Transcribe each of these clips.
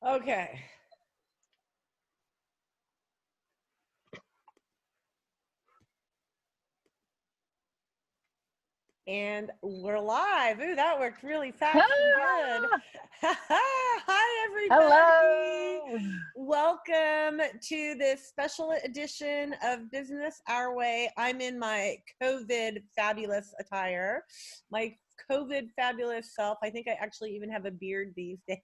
Okay. And we're live. Ooh, that worked really fast and good. Hi, everybody. Hello. Welcome to this special edition of Business Our Way. I'm in my COVID fabulous attire, my COVID fabulous self. I think I actually even have a beard these days.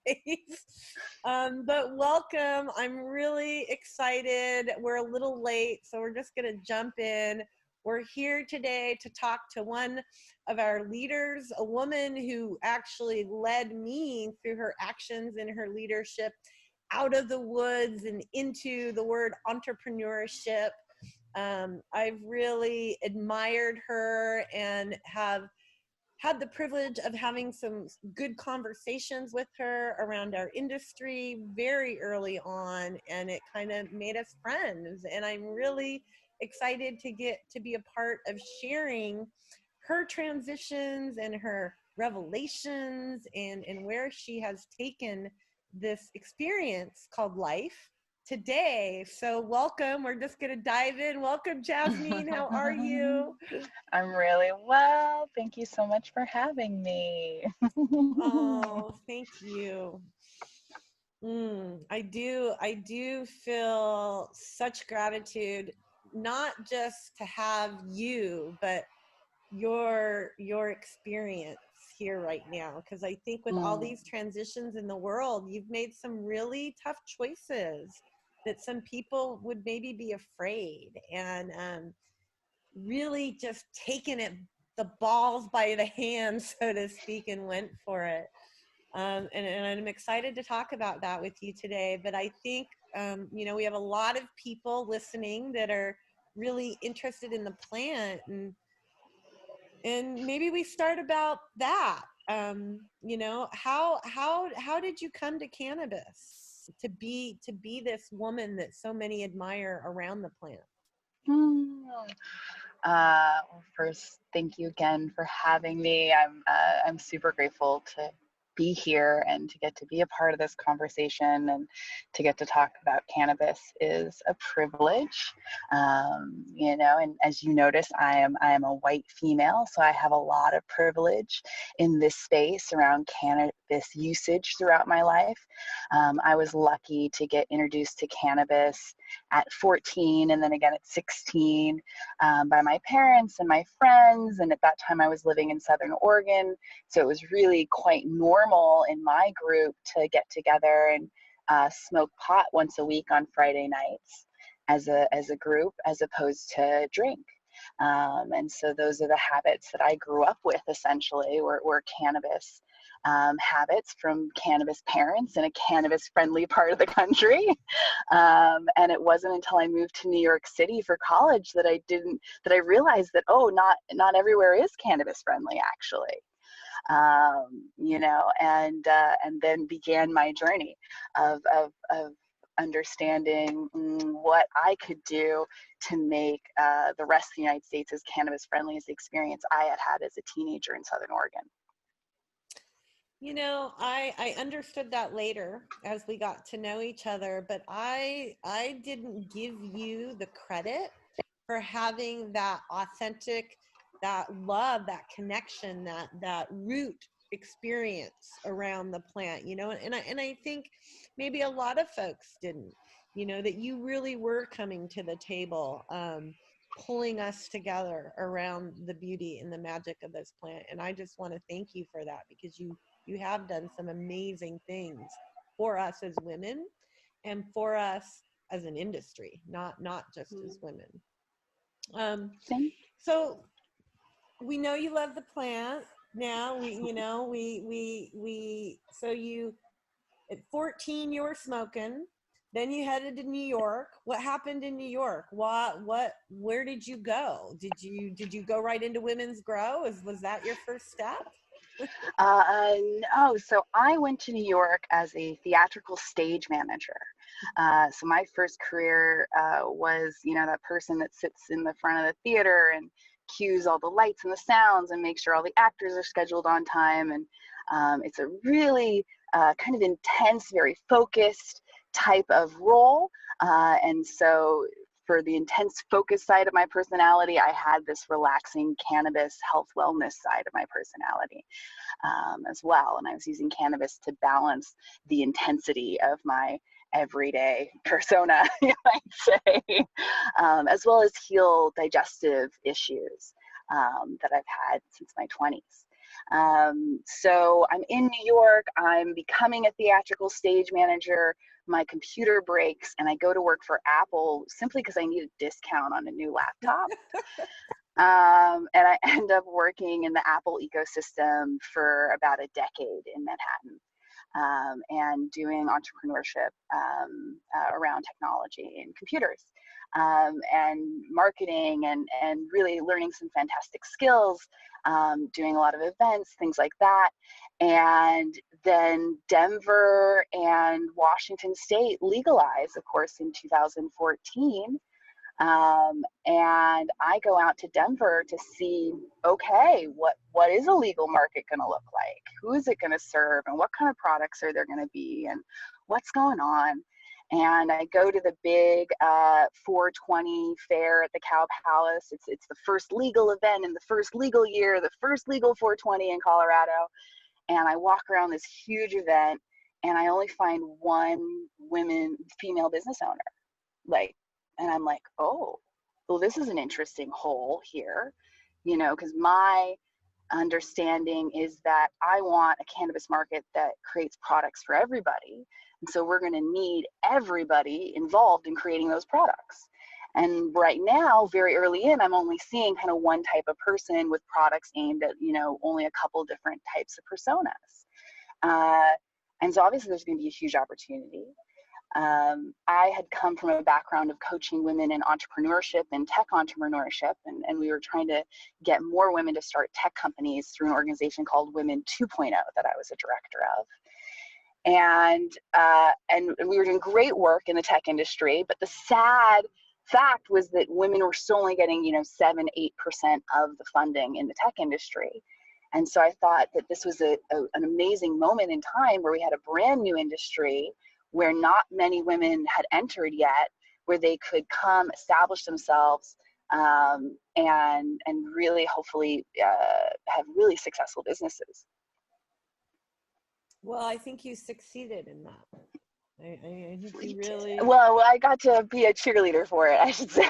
But welcome. I'm really excited. We're a little late, so we're just going to jump in. We're here today to talk to one of our leaders, a woman who actually led me through her actions and her leadership out of the woods and into the word entrepreneurship. I've really admired her and have had the privilege of having some good conversations with her around our industry very early on, and it kind of made us friends. And I'm really excited to get to be a part of sharing her transitions and her revelations and where she has taken this experience called life today. So welcome. We're just going to dive in. Welcome, Jazmin. How are you? I'm really well. Thank you so much for having me. Oh, thank you. I do feel such gratitude, not just to have you, but your experience here right now, because I think with all these transitions in the world, you've made some really tough choices that some people would maybe be afraid, and really just taken it the balls by the hand, so to speak, and went for it. And I'm excited to talk about that with you today. But I think, we have a lot of people listening that are really interested in the plant, and maybe we start about that. How did you come to cannabis to be this woman that so many admire around the plant? Well, first, thank you again for having me. I'm super grateful to be here and to get to be a part of this conversation and to get to talk about cannabis is a privilege. And as you notice, I am a white female, so I have a lot of privilege in this space around cannabis usage throughout my life. I was lucky to get introduced to cannabis at 14 and then again at 16 by my parents and my friends. And at that time, I was living in Southern Oregon. So it was really quite normal in my group to get together and smoke pot once a week on Friday nights as a group, as opposed to drink. And so those are the habits that I grew up with, essentially, were cannabis habits from cannabis parents in a cannabis friendly part of the country. And it wasn't until I moved to New York City for college that I realized that, not everywhere is cannabis friendly, actually. And then began my journey of understanding what I could do to make the rest of the United States as cannabis friendly as the experience I had as a teenager in Southern Oregon. I understood that later as we got to know each other, but I didn't give you the credit for having that authentic, that love, that connection, that root experience around the plant, and I think maybe a lot of folks didn't, that you really were coming to the table, pulling us together around the beauty and the magic of this plant. And I just want to thank you for that, because you have done some amazing things for us as women and for us as an industry, not just as women. So we know you love the plant. Now so you, at 14, you were smoking. Then you headed to New York. What happened in New York? Where did you go? Did you go right into Women's Grow? Was that your first step? No, so I went to New York as a theatrical stage manager. So my first career was, that person that sits in the front of the theater and cues all the lights and the sounds and makes sure all the actors are scheduled on time. And it's a really kind of intense, very focused type of role. And so for the intense focus side of my personality, I had this relaxing cannabis health wellness side of my personality as well. And I was using cannabis to balance the intensity of my everyday persona, you might say, as well as heal digestive issues that I've had since my 20s. So I'm in New York. I'm becoming a theatrical stage manager. My computer breaks and I go to work for Apple simply because I need a discount on a new laptop. And I end up working in the Apple ecosystem for about a decade in Manhattan. And doing entrepreneurship around technology and computers and marketing and really learning some fantastic skills, doing a lot of events, things like that. And then Denver and Washington State legalized, of course, in 2014. And I go out to Denver to see, okay, what is a legal market going to look like? Who is it going to serve? And what kind of products are there going to be? And what's going on? And I go to the big 420 fair at the Cow Palace. It's the first legal event in the first legal year, the first legal 420 in Colorado. And I walk around this huge event and I only find one female business owner. And I'm like, oh, well, this is an interesting hole here, because my understanding is that I want a cannabis market that creates products for everybody. And so we're going to need everybody involved in creating those products. And right now, very early in, I'm only seeing kind of one type of person with products aimed at, only a couple different types of personas. And so obviously there's going to be a huge opportunity. I had come from a background of coaching women in entrepreneurship and tech entrepreneurship, and we were trying to get more women to start tech companies through an organization called Women 2.0 that I was a director of. And we were doing great work in the tech industry, but the sad fact was that women were still only getting 7-8% of the funding in the tech industry. And so I thought that this was an amazing moment in time where we had a brand new industry where not many women had entered yet, where they could come establish themselves and really hopefully have really successful businesses. Well, I think you succeeded in that. I think you really. Well, I got to be a cheerleader for it, I should say.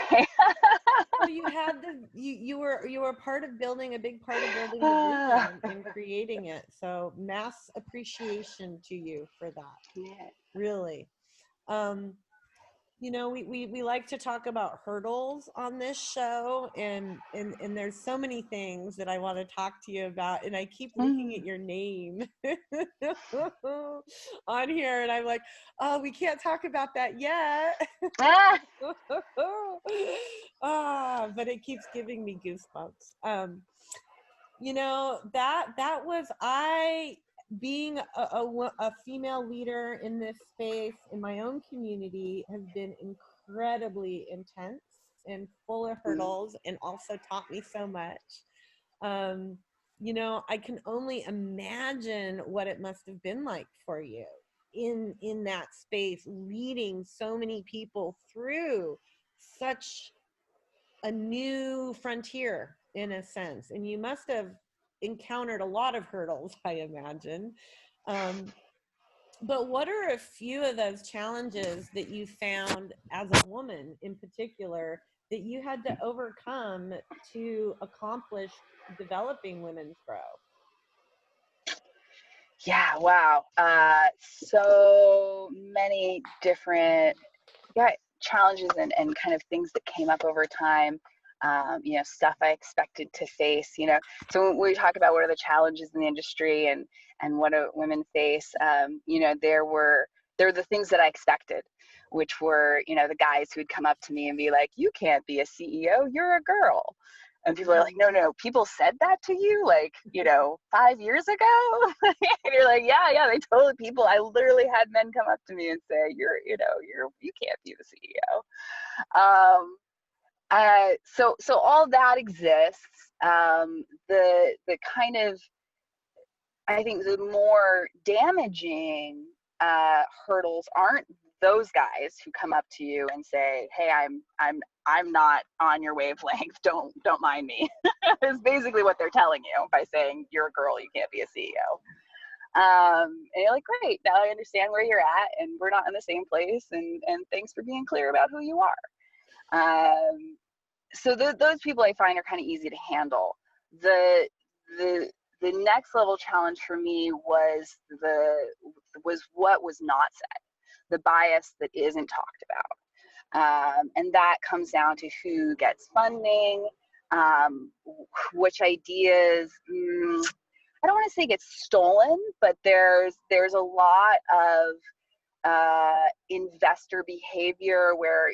Well, you had you were part of building a big part of building the vision and creating it. So mass appreciation to you for that. Yeah. Really. We like to talk about hurdles on this show, and there's so many things that I want to talk to you about, and I keep looking at your name on here, and I'm like, oh, we can't talk about that yet. But it keeps giving me goosebumps. That was being a female leader in this space in my own community has been incredibly intense and full of hurdles, and also taught me so much. I can only imagine what it must have been like for you in that space, leading so many people through such a new frontier in a sense. And you must have encountered a lot of hurdles, I imagine. But what are a few of those challenges that you found as a woman in particular that you had to overcome to accomplish developing Women's Grow? Yeah, wow. So many different challenges and kind of things that came up over time. Stuff I expected to face, So when we talk about what are the challenges in the industry and what do women face, there were the things that I expected, which were, the guys who would come up to me and be like, you can't be a CEO, you're a girl. And people are like, no, people said that to you, 5 years ago? And you're like, yeah, they totally, I literally had men come up to me and say, you can't be the CEO. So all that exists. The kind of I think the more damaging hurdles aren't those guys who come up to you and say, "Hey, I'm not on your wavelength. Don't mind me." Is basically what they're telling you by saying you're a girl, you can't be a CEO. And you're like, great, now I understand where you're at, and we're not in the same place. And thanks for being clear about who you are. So those people I find are kind of easy to handle. The next level challenge for me was what was not said, the bias that isn't talked about, and that comes down to who gets funding, which ideas. I don't want to say gets stolen, but there's a lot of investor behavior where,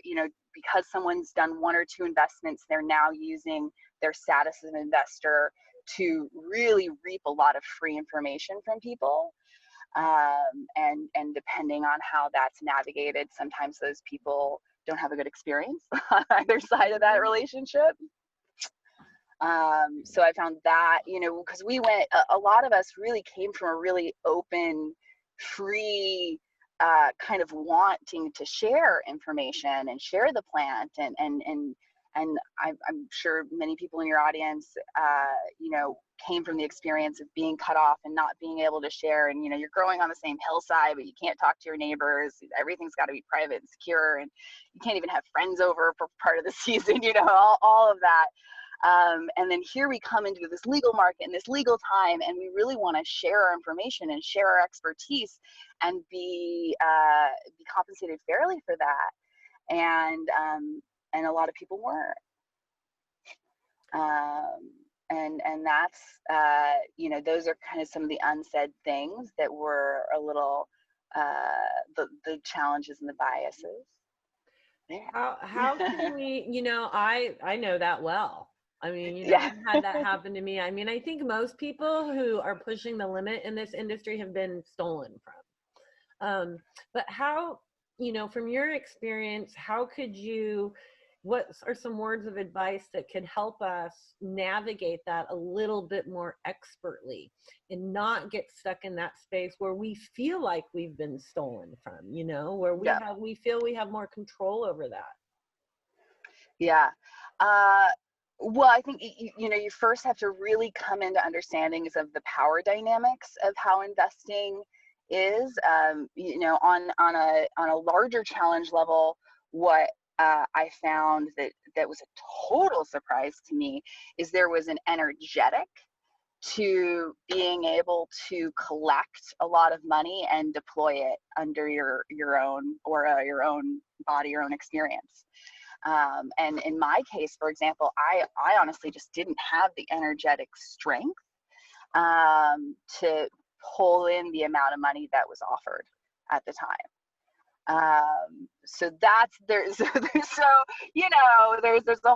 because someone's done one or two investments, they're now using their status as an investor to really reap a lot of free information from people. And depending on how that's navigated, sometimes those people don't have a good experience on either side of that relationship. So I found that, because a lot of us really came from a really open, free, kind of wanting to share information and share the plant, and I'm sure many people in your audience, came from the experience of being cut off and not being able to share, and you're growing on the same hillside, but you can't talk to your neighbors. Everything's got to be private and secure, and you can't even have friends over for part of the season. All of that. And then here we come into this legal market and this legal time, and we really want to share our information and share our expertise and be compensated fairly for that. And a lot of people weren't. And that's, those are kind of some of the unsaid things that were a little, the challenges and the biases. Yeah. How can we, I know that well. I mean, yeah. I've had that happen to me. I mean, I think most people who are pushing the limit in this industry have been stolen from. But how, from your experience, what are some words of advice that could help us navigate that a little bit more expertly and not get stuck in that space where we feel like we've been stolen from, where we feel we have more control over that? Yeah. Well, I think, you first have to really come into understandings of the power dynamics of how investing is, on a larger challenge level. What I found that was a total surprise to me is there was an energetic to being able to collect a lot of money and deploy it under your own your own body, your own experience. And in my case, for example, I honestly just didn't have the energetic strength to pull in the amount of money that was offered at the time. So there's a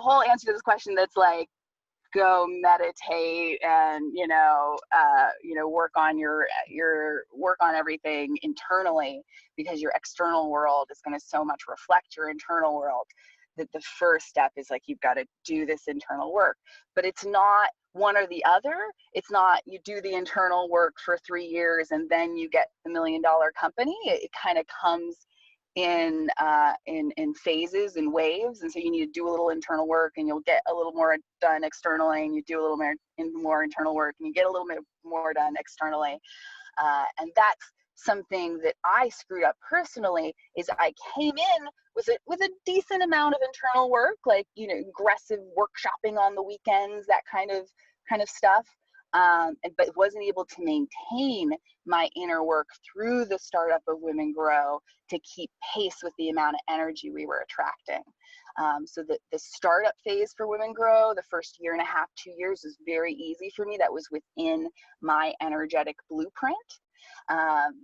whole answer to this question that's like, go meditate and work on everything internally, because your external world is going to so much reflect your internal world, that the first step is like, you've got to do this internal work. But it's not one or the other. It's not you do the internal work for 3 years and then you get the $1 million company. It kind of comes in phases and waves, and so you need to do a little internal work and you'll get a little more done externally, and you do a little more internal work and you get a little bit more done externally. And that's something that I screwed up personally, is I came in with a decent amount of internal work, like aggressive workshopping on the weekends, that kind of stuff, but wasn't able to maintain my inner work through the startup of Women Grow to keep pace with the amount of energy we were attracting. So the startup phase for Women Grow, the first 1.5 years, 2 years, was very easy for me. That was within my energetic blueprint,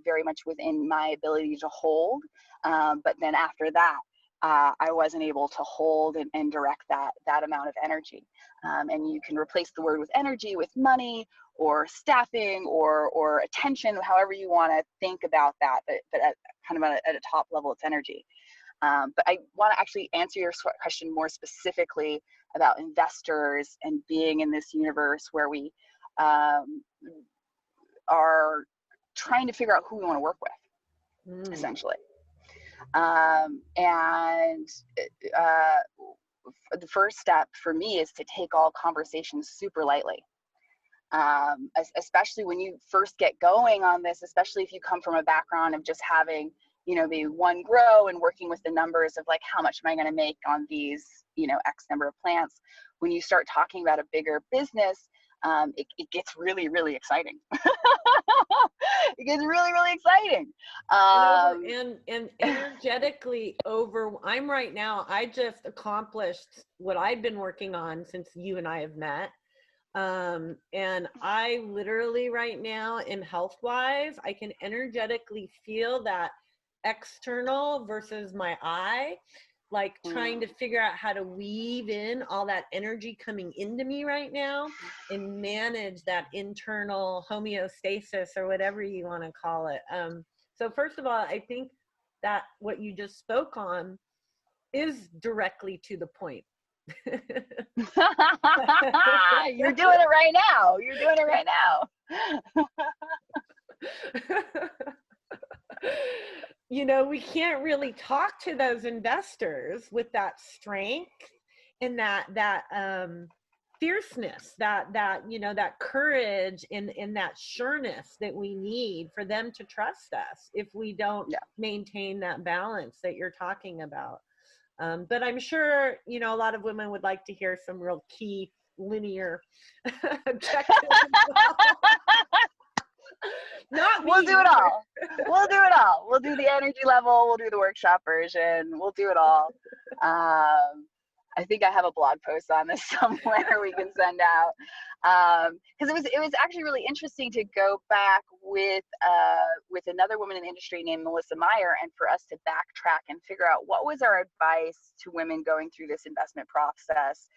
very much within my ability to hold. But then after that, I wasn't able to hold and direct that amount of energy. And you can replace the word with energy with money or staffing or attention, however you want to think about that. But at a top level, it's energy. But I want to actually answer your question more specifically about investors and being in this universe where we are trying to figure out who we want to work with, essentially. And the first step for me is to take all conversations super lightly. Especially when you first get going on this, especially if you come from a background of just having, maybe one grow and working with the numbers of like, how much am I going to make on these, X number of plants. When you start talking about a bigger business, it gets really, really exciting. It gets really, really exciting. And energetically I'm right now, I just accomplished what I've been working on since you and I have met. And I literally right now, in health wise, I can energetically feel that external versus my eye, like trying to figure out how to weave in all that energy coming into me right now and manage that internal homeostasis, or whatever you want to call it. So first of all, I think that what you just spoke on is directly to the point. You're doing it right now. You're doing it right now. We can't really talk to those investors with that strength and that fierceness, that courage and that sureness that we need for them to trust us if we don't maintain that balance that you're talking about. But I'm sure, a lot of women would like to hear some real key linear objectives. Not me. We'll do it all. We'll do it all. We'll do the energy level. We'll do the workshop version. We'll do it all. I think I have a blog post on this somewhere we can send out. Because it was actually really interesting to go back with another woman in the industry named Melissa Meyer, and for us to backtrack and figure out what was our advice to women going through this investment process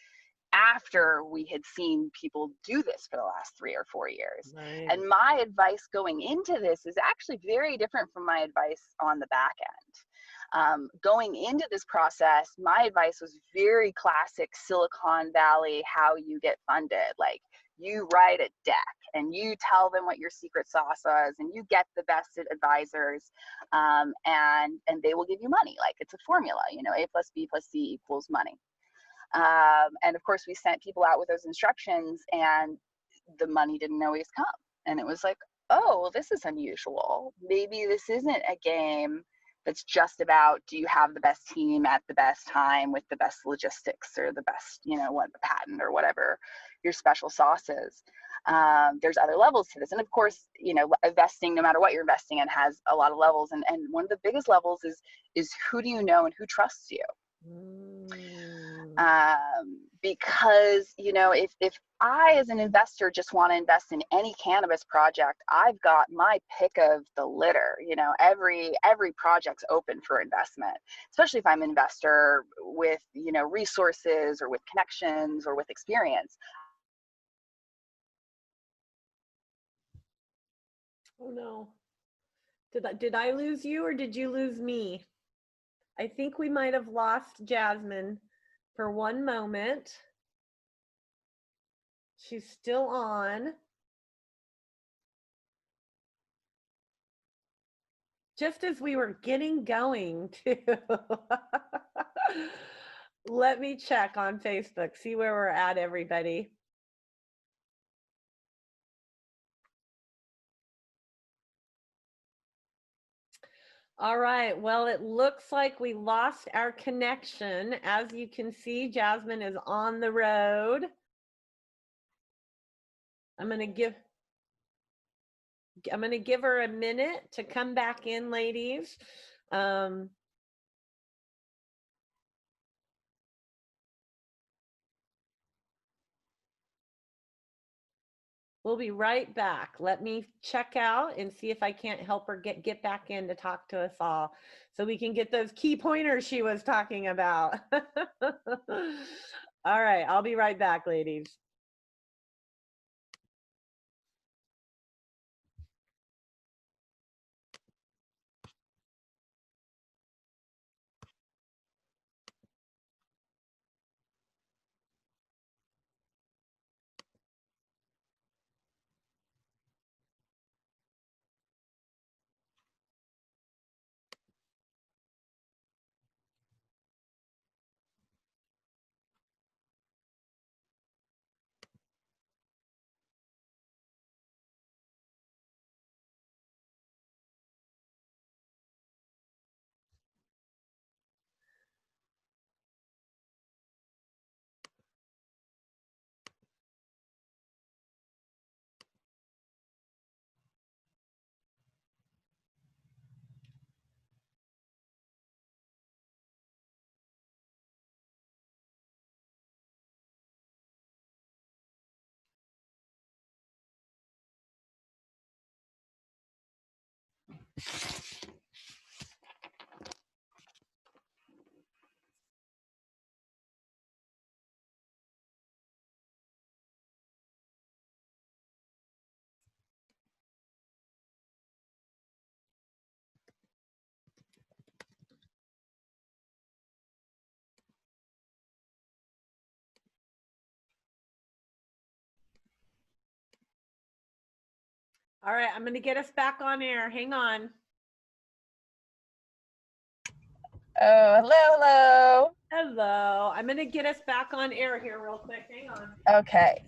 after we had seen people do this for the last 3 or 4 years. Right. And my advice going into this is actually very different from my advice on the back end. Going into this process, my advice was very classic Silicon Valley, how you get funded. Like, you write a deck and you tell them what your secret sauce is, and you get the best advisors, and they will give you money. Like, it's a formula, A plus B plus C equals money. And of course, we sent people out with those instructions, and the money didn't always come. And it was like, oh, well, this is unusual. Maybe this isn't a game that's just about, do you have the best team at the best time with the best logistics or the best, the patent or whatever your special sauce is. There's other levels to this. And of course, investing, no matter what you're investing in, has a lot of levels. And one of the biggest levels is who do you know and who trusts you? Because, if I, as an investor, just want to invest in any cannabis project, I've got my pick of the litter. Every project's open for investment, especially if I'm an investor with, resources or with connections or with experience. Oh no. Did I lose you, or did you lose me? I think we might have lost Jazmin for one moment. She's still on. Just as we were getting going too. Let me check on Facebook, see where we're at, everybody. All right, well, it looks like we lost our connection. As you can see, Jazmin is on the road. I'm going to give her a minute to come back in, ladies. We'll be right back. Let me check out and see if I can't help her get back in to talk to us all, so we can get those key pointers she was talking about. All right, I'll be right back, ladies. All right, I'm going to get us back on air. Hang on. Oh, hello. Hello. I'm going to get us back on air here real quick. Hang on. Okay.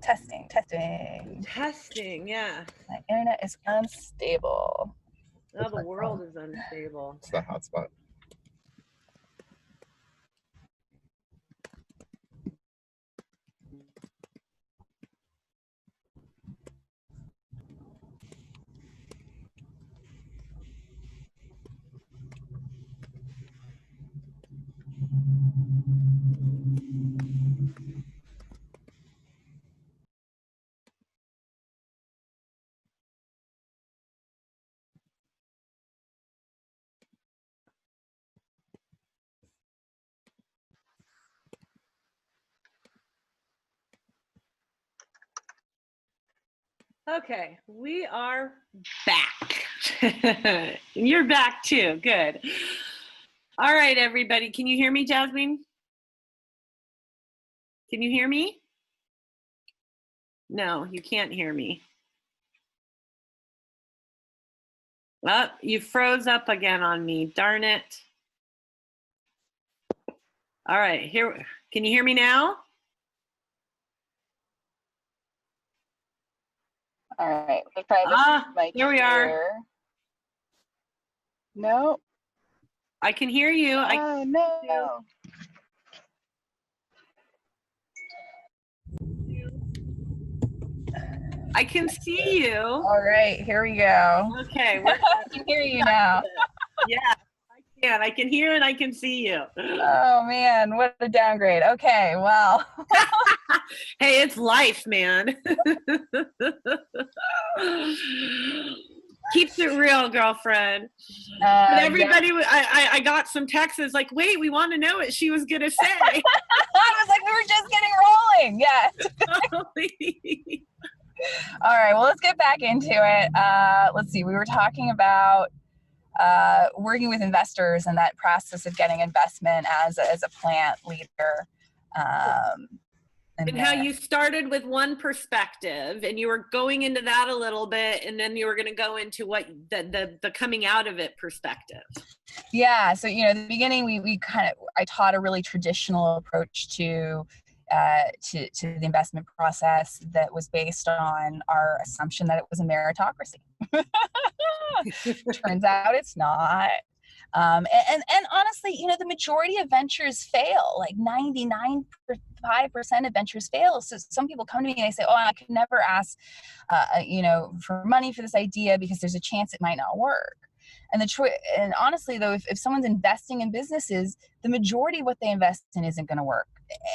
Testing. Yeah. My internet is unstable. Oh, the world is unstable. It's the hotspot. Okay, we are back. You're back too. Good. All right, everybody. Can you hear me, Jazmin? Can you hear me? No, you can't hear me. Oh, you froze up again on me. Darn it. All right, here. Can you hear me now? All right, let's try this mic here we are. No. I can hear you. Oh, no. I can see you. All right, here we go. Okay, I can hear you now. Yeah, I can. I can hear and I can see you. Oh man, what a downgrade. Okay, well. Hey, it's life, man. Keeps it real, girlfriend. But everybody, yeah. I got some texts like, wait, we want to know what she was going to say. I was like, we were just getting rolling. Yeah. All right, well, let's get back into it. Let's see, we were talking about working with investors and that process of getting investment as a plant leader. And how you started with one perspective and you were going into that a little bit, and then you were going to go into what the coming out of it perspective. Yeah. So, you know, in the beginning, I taught a really traditional approach to the investment process that was based on our assumption that it was a meritocracy. Turns out it's not. And honestly, you know, the majority of ventures fail, like 99.5% of ventures fail. So some people come to me and they say, oh, I could never ask, you know, for money for this idea because there's a chance it might not work. And honestly, though, if someone's investing in businesses, the majority of what they invest in isn't going to work.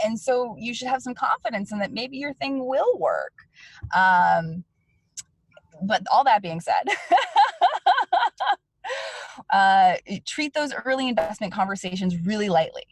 And so you should have some confidence in that maybe your thing will work. But all that being said, treat those early investment conversations really lightly.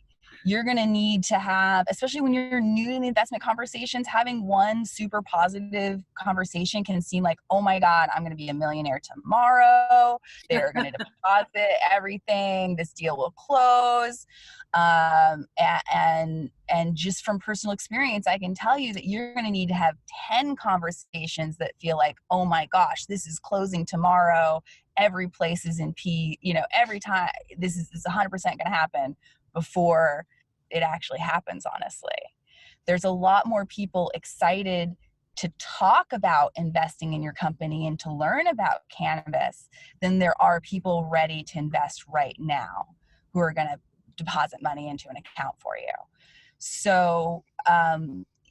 You're going to need to have, especially when you're new in the investment conversations, having one super positive conversation can seem like, oh my God, I'm going to be a millionaire tomorrow. They're going to deposit everything. This deal will close. And just from personal experience, I can tell you that you're going to need to have 10 conversations that feel like, oh my gosh, this is closing tomorrow. Every place is in P, you know, every time this is 100% going to happen before it actually happens. Honestly, there's a lot more people excited to talk about investing in your company and to learn about cannabis than there are people ready to invest right now who are going to deposit money into an account for you. So,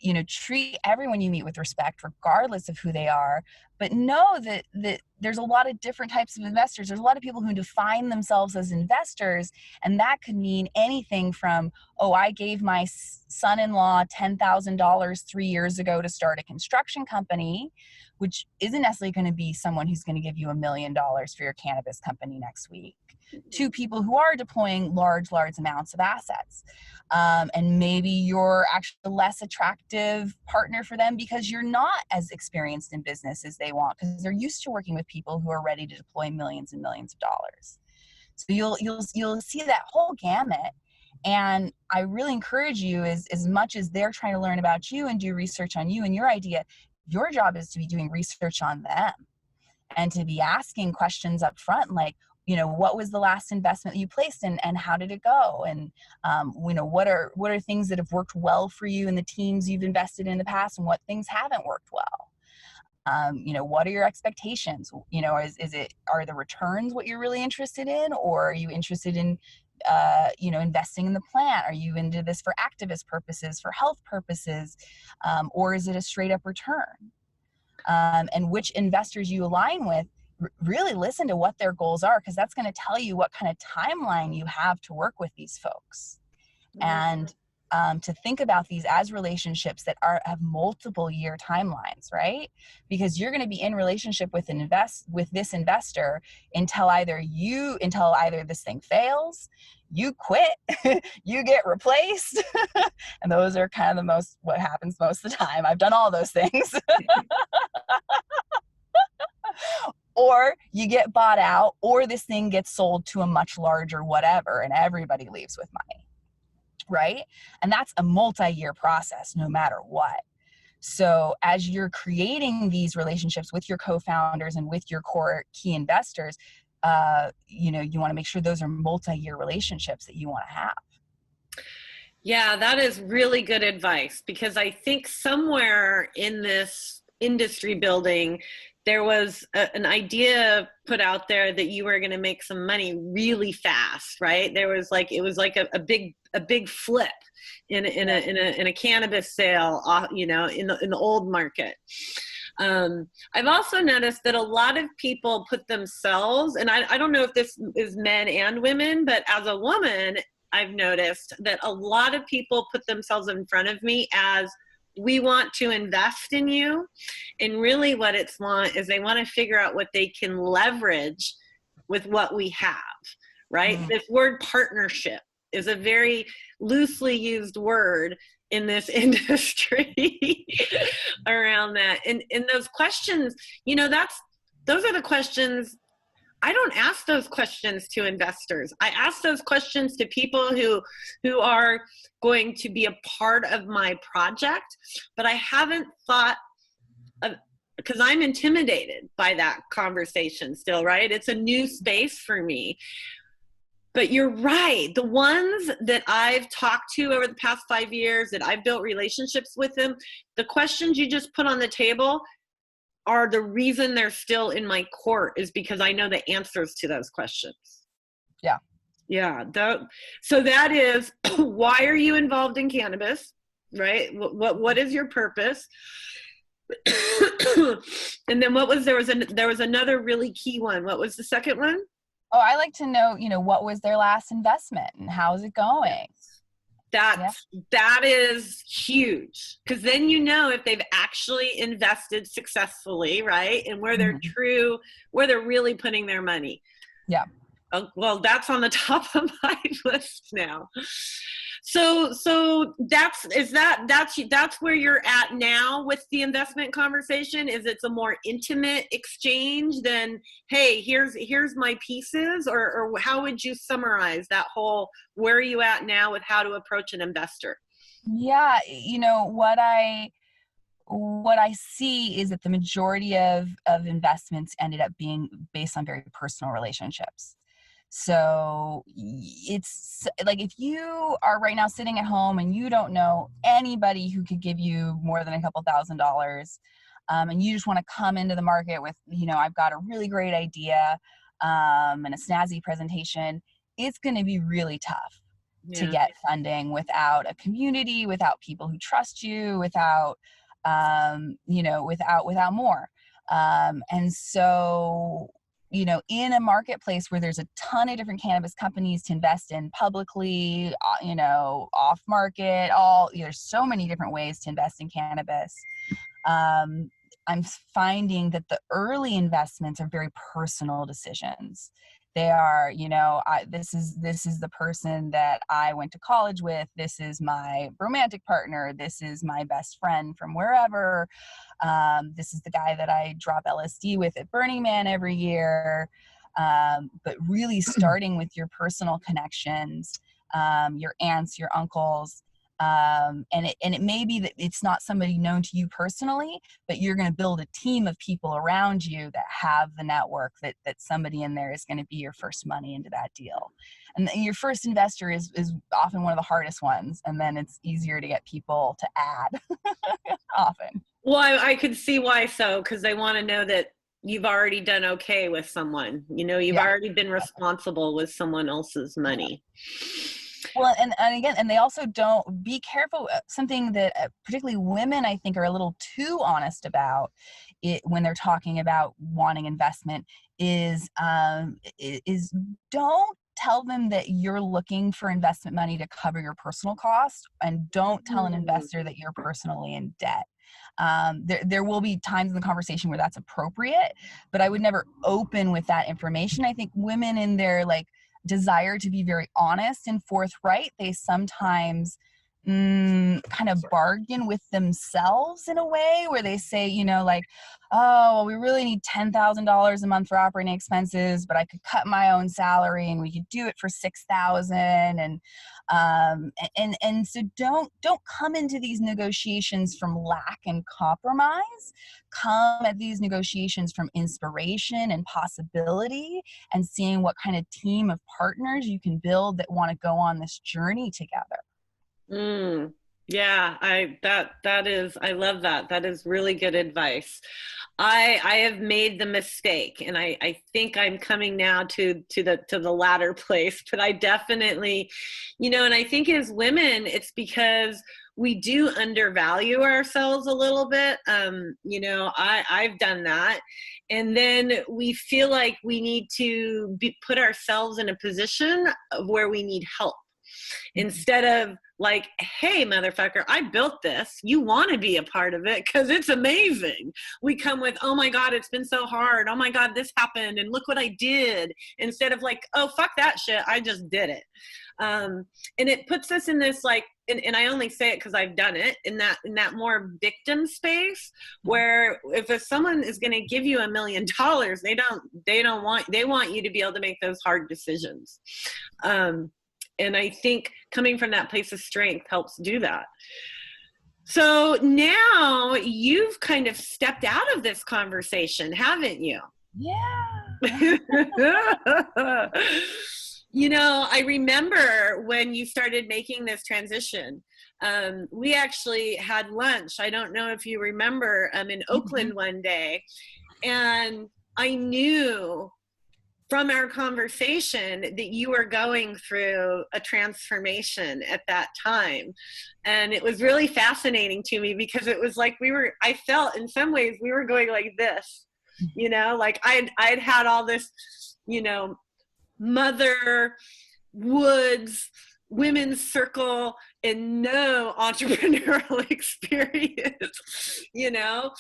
you know, treat everyone you meet with respect, regardless of who they are, but know that there's a lot of different types of investors. There's a lot of people who define themselves as investors, and that could mean anything from, oh, I gave my son-in-law $10,000 3 years ago to start a construction company, which isn't necessarily going to be someone who's going to give you $1 million for your cannabis company next week, to people who are deploying large amounts of assets. And maybe you're actually a less attractive partner for them because you're not as experienced in business as they want, because they're used to working with people who are ready to deploy millions and millions of dollars. So you'll see that whole gamut. And I really encourage you, as much as they're trying to learn about you and do research on you and your idea, your job is to be doing research on them and to be asking questions up front, like, what was the last investment that you placed and how did it go? And, what are things that have worked well for you in the teams you've invested in the past, and what things haven't worked well? What are your expectations? Are the returns what you're really interested in, or are you interested in, investing in the plant? Are you into this for activist purposes, for health purposes, or is it a straight up return? And which investors you align with, really listen to what their goals are, because that's going to tell you what kind of timeline you have to work with these folks. And to think about these as relationships that have multiple year timelines, right? Because you're going to be in relationship with this investor until either this thing fails, you quit, you get replaced, and those are kind of what happens most of the time. I've done all those things. Or you get bought out, or this thing gets sold to a much larger whatever, and everybody leaves with money, right? And that's a multi-year process, no matter what. So as you're creating these relationships with your co-founders and with your core key investors, you want to make sure those are multi-year relationships that you want to have. Yeah, that is really good advice, because I think somewhere in this industry building, there was an idea put out there that you were going to make some money really fast, right? It was like a big flip in a cannabis sale, in the old market. I've also noticed that a lot of people put themselves, and I don't know if this is men and women, but as a woman, I've noticed that a lot of people put themselves in front of me as, we want to invest in you. And really what they want to figure out what they can leverage with what we have, right? This word partnership is a very loosely used word in this industry around that. And those questions, those are the questions. I don't ask those questions to investors. I ask those questions to people who are going to be a part of my project, but I haven't thought of, because I'm intimidated by that conversation still, right? It's a new space for me. But you're right. The ones that I've talked to over the past 5 years, that I've built relationships with them, the questions you just put on the table are the reason they're still in my court, is because I know the answers to those questions. Yeah. Yeah. So that is, why are you involved in cannabis, right? What is your purpose? And then there was another really key one. What was the second one? Oh, I like to know, what was their last investment and how's it going? That is huge, because then if they've actually invested successfully, right? And where they're where they're really putting their money. Yeah. Well, that's on the top of my list now. So that's where you're at now with the investment conversation. Is it's a more intimate exchange than, hey, here's my pieces, or how would you summarize that whole, where are you at now with how to approach an investor? Yeah, what I see is that the majority of investments ended up being based on very personal relationships. So it's like, if you are right now sitting at home and you don't know anybody who could give you more than a couple $1,000s, and you just want to come into the market with, I've got a really great idea, and a snazzy presentation, it's going to be really tough to get funding without a community, without people who trust you, without more. And so, you know, in a marketplace where there's a ton of different cannabis companies to invest in publicly, you know, off market, there's so many different ways to invest in cannabis. I'm finding that the early investments are very personal decisions. They are, you know, this is the person that I went to college with. This is my romantic partner. This is my best friend from wherever. This is the guy that I drop LSD with at Burning Man every year. But really starting with your personal connections, your aunts, your uncles, and it may be that it's not somebody known to you personally, but you're going to build a team of people around you that have the network that somebody in there is going to be your first money into that deal. And your first investor is often one of the hardest ones, and then it's easier to get people to add often. Well, I could see why so, because they want to know that you've already done okay with someone. You know, you've already been responsible with someone else's money. Well, and again, and they also don't, be careful. Something that particularly women, I think, are a little too honest about it when they're talking about wanting investment is don't tell them that you're looking for investment money to cover your personal costs, and don't tell an investor that you're personally in debt. There will be times in the conversation where that's appropriate, but I would never open with that information. I think women in their desire to be very honest and forthright, they sometimes kind of bargain with themselves in a way where they say, you know, oh, well, we really need $10,000 a month for operating expenses, but I could cut my own salary and we could do it for $6,000. And so don't come into these negotiations from lack and compromise. Come at these negotiations from inspiration and possibility, and seeing what kind of team of partners you can build that want to go on this journey together. Yeah, I love that. That is really good advice. I have made the mistake, and I think I'm coming now to the latter place, but I definitely, you know, and I think as women, it's because we do undervalue ourselves a little bit. You know, I've done that. And then we feel like we need to put ourselves in a position of where we need help. Instead of hey, motherfucker, I built this. You want to be a part of it because it's amazing. We come with, oh my God, it's been so hard. Oh my God, this happened. And look what I did. Instead of oh, fuck that shit. I just did it. And it puts us in this and I only say it because I've done it, in that more victim space where if someone is going to give you $1 million, they want you to be able to make those hard decisions. And I think coming from that place of strength helps do that. So now you've kind of stepped out of this conversation, haven't you? Yeah. You know, I remember when you started making this transition, we actually had lunch. I don't know if you remember, in Oakland one day, and I knew from our conversation that you were going through a transformation at that time. And it was really fascinating to me because it was I felt in some ways we were going like this, you know, I'd had all this, you know, mother, woods, women's circle, and no entrepreneurial experience, you know?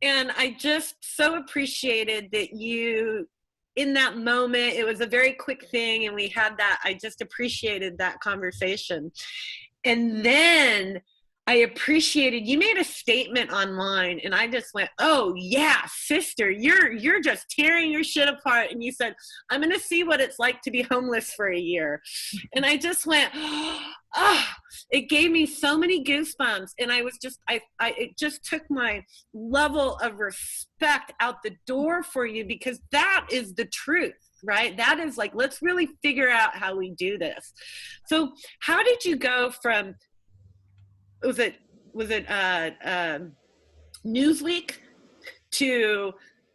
And I just so appreciated that you, in that moment, it was a very quick thing, and we had that. I just appreciated that conversation. And then I appreciated, you made a statement online, and I just went, oh yeah, sister, you're just tearing your shit apart. And you said, I'm going to see what it's like to be homeless for a year. And I just went, oh, it gave me so many goosebumps. And I was just, it just took my level of respect out the door for you, because that is the truth, right? That is let's really figure out how we do this. So how did you go from, was it Newsweek to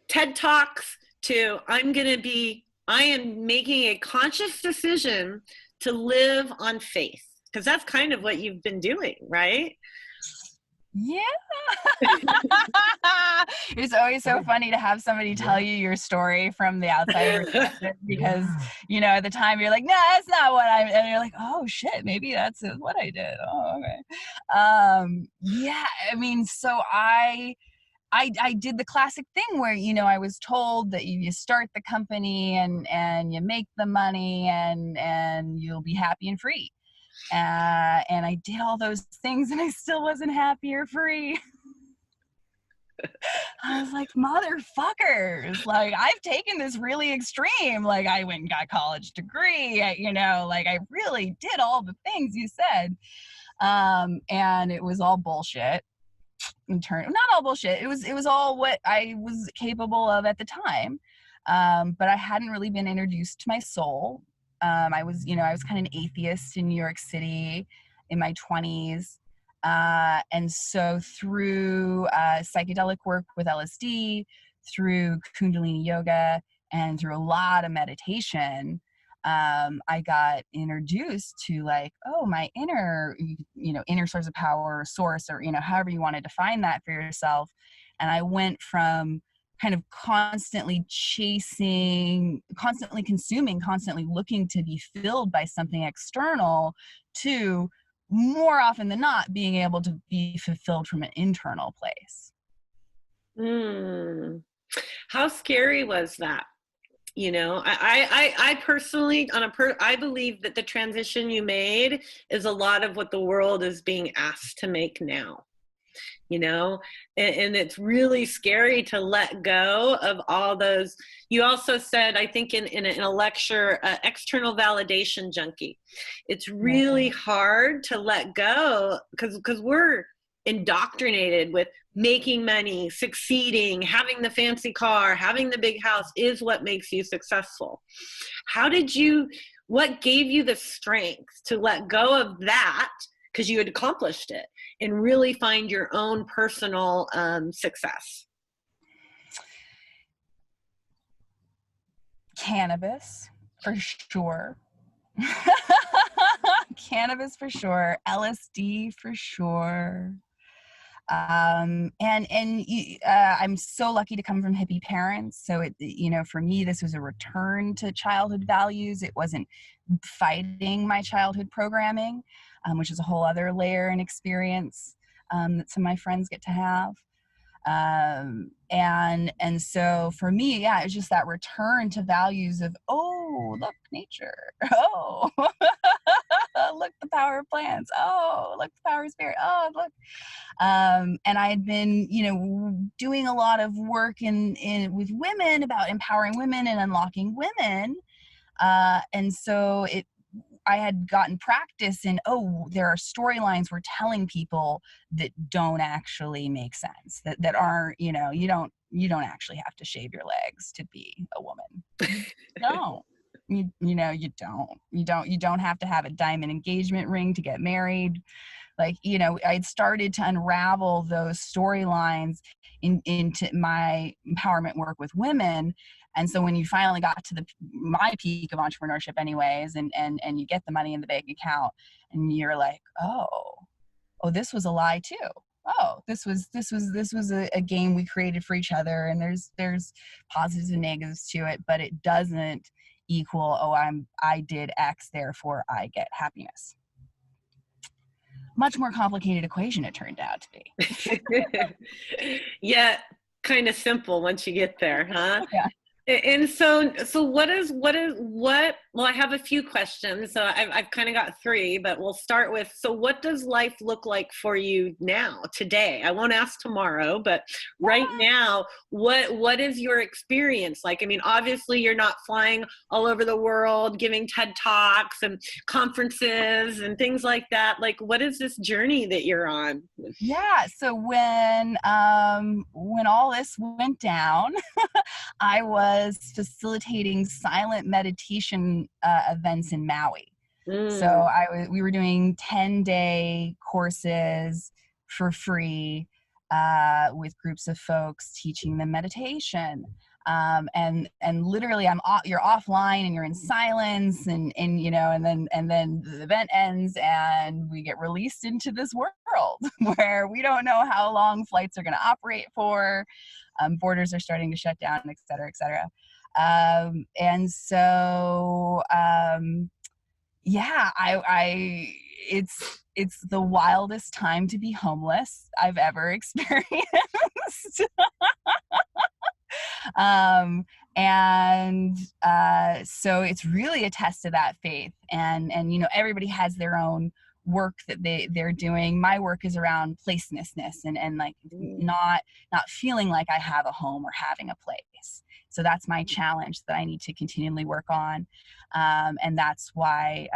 TED Talks to I am making a conscious decision to live on faith? Because that's kind of what you've been doing, right? Yeah. It's always so funny to have somebody tell you your story from the outside perspective, because at the time you're like, no, that's not what and you're like, oh shit, maybe that's what I did. Oh, okay. Yeah, I mean, so I did the classic thing where, I was told that you start the company and you make the money and you'll be happy and free. And I did all those things and I still wasn't happy or free. I was like, motherfuckers, like, I've taken this really extreme. Like, I went and got a college degree, I really did all the things you said. And it was all bullshit. Not all bullshit. It was all what I was capable of at the time. But I hadn't really been introduced to my soul. I was kind of an atheist in New York City in my 20s. And so through psychedelic work with LSD, through Kundalini yoga, and through a lot of meditation, I got introduced to my inner source of power, or source, or, however you want to define that for yourself. And I went from kind of constantly chasing, constantly consuming, constantly looking to be filled by something external, to more often than not being able to be fulfilled from an internal place. How scary was that? I personally, I believe that the transition you made is a lot of what the world is being asked to make now. And it's really scary to let go of all those. You also said, I think in a lecture, external validation junkie. It's really hard to let go because we're indoctrinated with making money, succeeding, having the fancy car, having the big house is what makes you successful. What gave you the strength to let go of that, because you had accomplished it, and really find your own personal success? Cannabis, for sure. Cannabis, for sure. LSD, for sure. I'm so lucky to come from hippie parents. So for me, this was a return to childhood values. It wasn't fighting my childhood programming, which is a whole other layer and experience that some of my friends get to have. And so for me, yeah, it's just that return to values of, oh, look, nature. Oh, look, the power of plants. Oh, look, the power of spirit. Oh, look. And I had been, doing a lot of work with women about empowering women and unlocking women. And so I had gotten practice in, there are storylines we're telling people that don't actually make sense, that aren't, you don't actually have to shave your legs to be a woman. No. You don't have to have a diamond engagement ring to get married. I'd started to unravel those storylines into my empowerment work with women. And so when you finally got to my peak of entrepreneurship anyways, and you get the money in the bank account, and you're like, oh, this was a lie too. Oh, this was a game we created for each other, and there's positives and negatives to it, but it doesn't equal, I did X, therefore I get happiness. Much more complicated equation it turned out to be. Yeah, kind of simple once you get there, huh? Yeah. And so well, I have a few questions. So I've kind of got three, but we'll start with, so what does life look like for you now, today? I won't ask tomorrow, but right now, what is your experience like? I mean, obviously you're not flying all over the world, giving TED Talks and conferences and things like that. Like, what is this journey that you're on? Yeah. So when all this went down, I was facilitating silent meditation events in Maui. So we were doing 10-day courses for free with groups of folks, teaching them meditation. And literally you're offline and you're in silence, and you know, and then the event ends and we get released into this world where we don't know how long flights are going to operate for. Borders are starting to shut down, et cetera, et cetera. And so, yeah, it's the wildest time to be homeless I've ever experienced. So it's really a test of that faith, and you know, everybody has their own work that they're doing. My work is around placelessness and like not feeling like I have a home or having a place. So that's my challenge that I need to continually work on, and that's why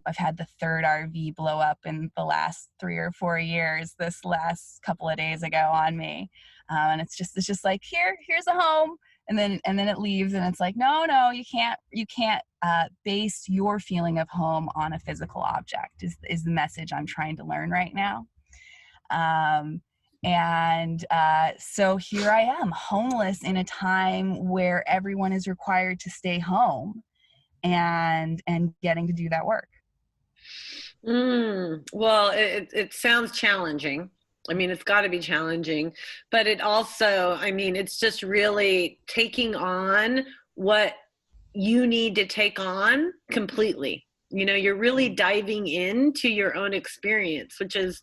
I've had the third RV blow up in the last 3 or 4 years this last couple of days ago on me. And it's just like, here's a home. And then it leaves, and it's like, no, you can't base your feeling of home on a physical object is the message I'm trying to learn right now. So here I am, homeless in a time where everyone is required to stay home and getting to do that work. Well, it sounds challenging. I mean, it's got to be challenging, but it also, I mean, it's just really taking on what you need to take on completely. You know, you're really diving into your own experience, which is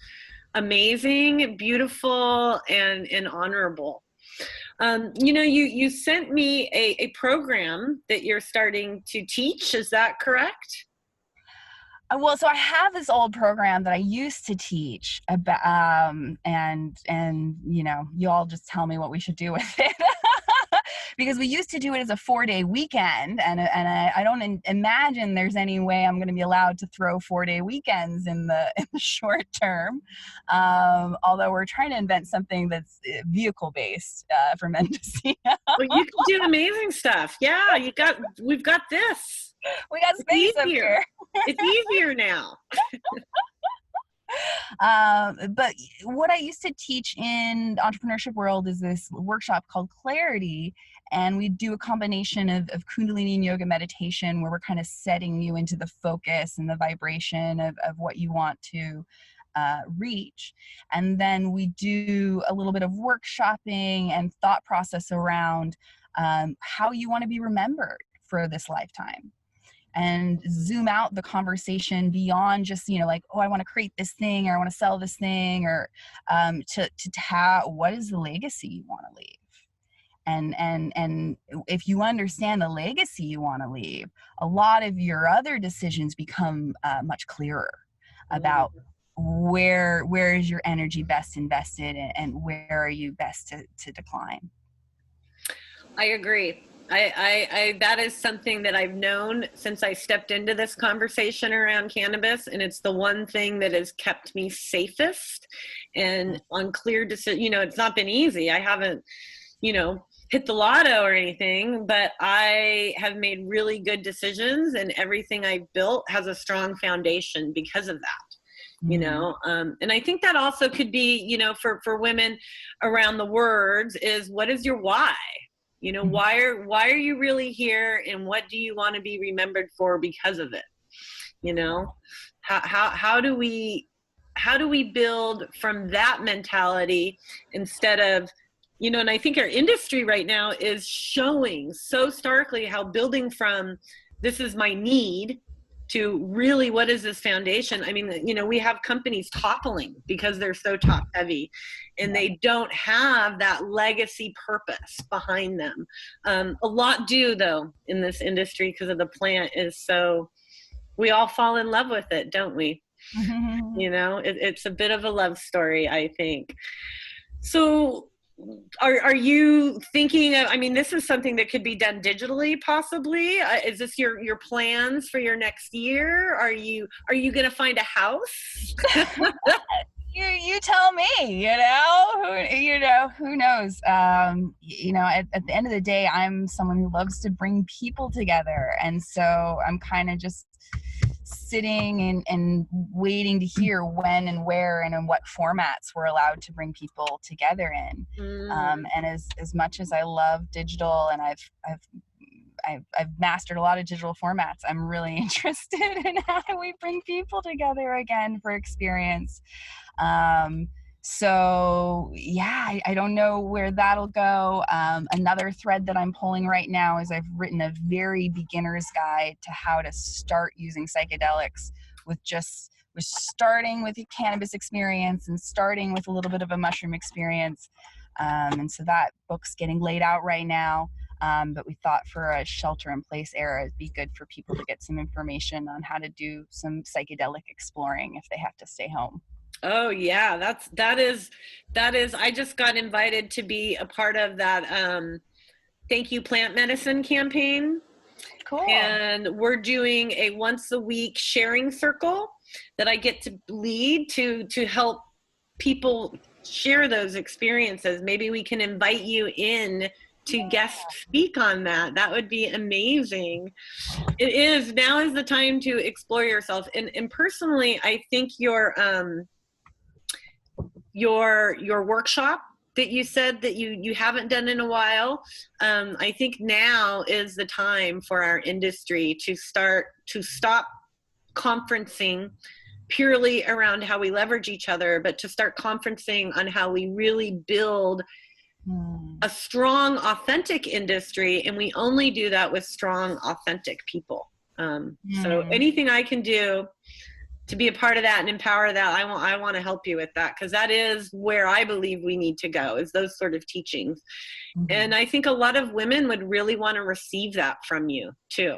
amazing, beautiful, and honorable. You know, you sent me a program that you're starting to teach. Is that correct? Well, so I have this old program that I used to teach about, and you know, you all just tell me what we should do with it. Because we used to do it as a 4-day weekend, and I don't imagine there's any way I'm going to be allowed to throw 4-day weekends in the short term. Although we're trying to invent something that's vehicle based for men to see. Well, you can do amazing stuff. Yeah, we've got this. We got space up here. It's easier now. But what I used to teach in the entrepreneurship world is this workshop called Clarity, and we do a combination of Kundalini and yoga meditation, where we're kind of setting you into the focus and the vibration of what you want to reach. And then we do a little bit of workshopping and thought process around how you want to be remembered for this lifetime, and zoom out the conversation beyond just, you know, like, oh, I want to create this thing, or I want to sell this thing, or to what is the legacy you want to leave? And if you understand the legacy you want to leave, a lot of your other decisions become much clearer about where is your energy best invested, and where are you best to decline. I agree. I that is something that I've known since I stepped into this conversation around cannabis, and it's the one thing that has kept me safest and on clear decision. You know, it's not been easy. I haven't, you know, hit the lotto or anything, but I have made really good decisions, and everything I've built has a strong foundation because of that. You know, and I think that also could be, you know, for women around the words is, what is your why? You know, why are you really here, and what do you want to be remembered for because of it? You know, how do we build from that mentality instead of, you know, and I think our industry right now is showing so starkly how building from this is my need to really what is this foundation. I mean, you know, we have companies toppling because they're so top heavy, and they don't have that legacy purpose behind them. A lot do though in this industry, because of the plant is so, we all fall in love with it, don't we? You know, it's a bit of a love story, I think. So are you thinking of, I mean, this is something that could be done digitally possibly. Is this your plans for your next year? Are you going to find a house? You tell me, who knows? You know, at the end of the day, I'm someone who loves to bring people together. And so I'm kind of just sitting and waiting to hear when and where and in what formats we're allowed to bring people together in. And as much as I love digital, and I've mastered a lot of digital formats, I'm really interested in how do we bring people together again for experience. So yeah, I don't know where that'll go. Another thread that I'm pulling right now is I've written a very beginner's guide to how to start using psychedelics with starting with your cannabis experience and starting with a little bit of a mushroom experience. And so that book's getting laid out right now. But we thought for a shelter-in-place era, it'd be good for people to get some information on how to do some psychedelic exploring if they have to stay home. Oh yeah, that is I just got invited to be a part of that Thank You Plant Medicine campaign. Cool. And we're doing a once a week sharing circle that I get to lead to help people share those experiences. Maybe we can invite you in to guest speak on that. That would be amazing. It is. Now is the time to explore yourself. And personally, I think your workshop that you said that you haven't done in a while, I think now is the time for our industry to stop conferencing purely around how we leverage each other, but to start conferencing on how we really build a strong, authentic industry. And we only do that with strong, authentic people. So anything I can do to be a part of that and empower that, I want to help you with that, because that is where I believe we need to go, is those sort of teachings. And I think a lot of women would really want to receive that from you too.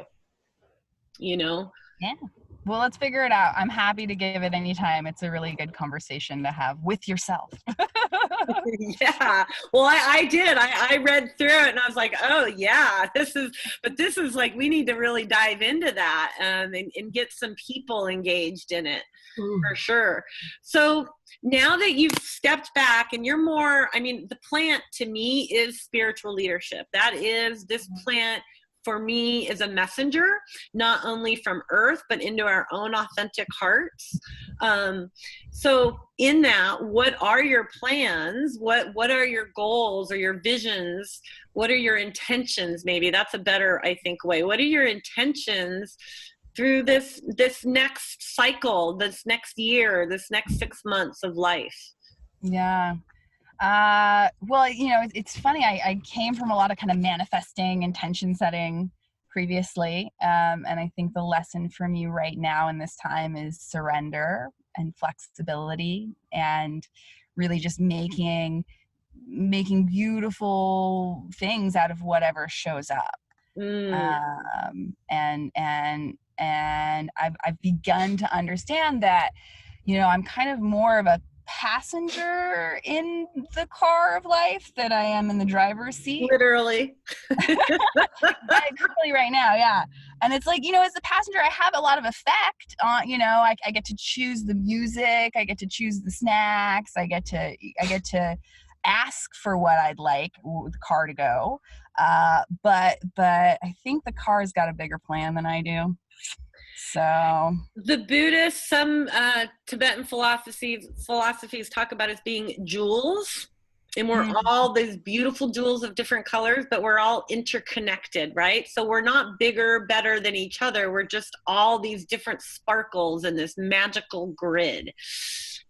Yeah. Well, let's figure it out. I'm happy to give it anytime. It's a really good conversation to have with yourself. Yeah. Well, I did. I read through it and I was like, oh yeah, this is like, we need to really dive into that and get some people engaged in it for sure. So now that you've stepped back and you're more, the plant to me is spiritual leadership. That is, this plant for me is a messenger, not only from earth, but into our own authentic hearts. So in that, what are your plans? What are your goals or your visions? What are your intentions? Maybe that's a better, I think, way. What are your intentions through this next cycle, this next year, this next 6 months of life? Yeah. Well, it's funny. I came from a lot of kind of manifesting, intention setting previously. And I think the lesson for me right now in this time is surrender and flexibility and really just making beautiful things out of whatever shows up. And I've begun to understand that, I'm kind of more of a passenger in the car of life than I am in the driver's seat. Literally. Literally right now, yeah. And it's like, as the passenger, I have a lot of effect on, I get to choose the music, I get to choose the snacks, I get to ask for what I'd like the car to go. But I think the car's got a bigger plan than I do. So the Buddhists, some Tibetan philosophies talk about us being jewels, and we're all these beautiful jewels of different colors, but we're all interconnected, right? So we're not bigger, better than each other. We're just all these different sparkles in this magical grid.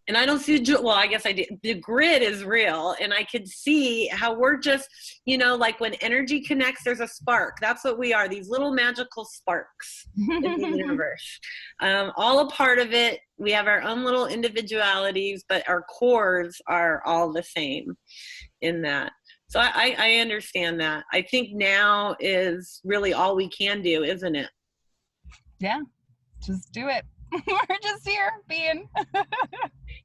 And I don't see I guess I do. The grid is real, and I could see how we're just, like when energy connects, there's a spark. That's what we are, these little magical sparks in the universe. All a part of it. We have our own little individualities, but our cores are all the same in that. So I understand that. I think now is really all we can do, isn't it? Yeah, just do it. We're just here being.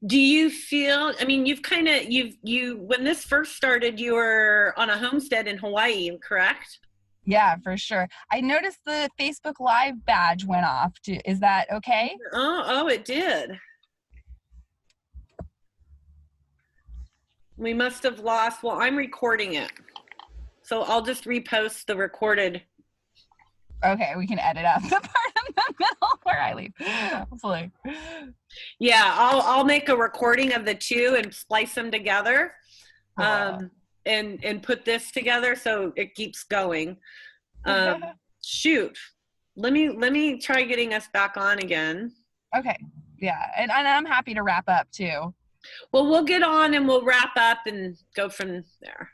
Do you feel, when this first started, you were on a homestead in Hawaii, correct? Yeah, for sure. I noticed the Facebook Live badge went off. Is that okay? Oh, it did. We must have lost, I'm recording it. So I'll just repost the recorded. Okay, we can edit out the part in the middle. Poor Eileen. Hopefully. Yeah, I'll make a recording of the two and splice them together, and put this together so it keeps going. Shoot, let me try getting us back on again. Okay. Yeah, and I'm happy to wrap up too. Well, we'll get on and we'll wrap up and go from there.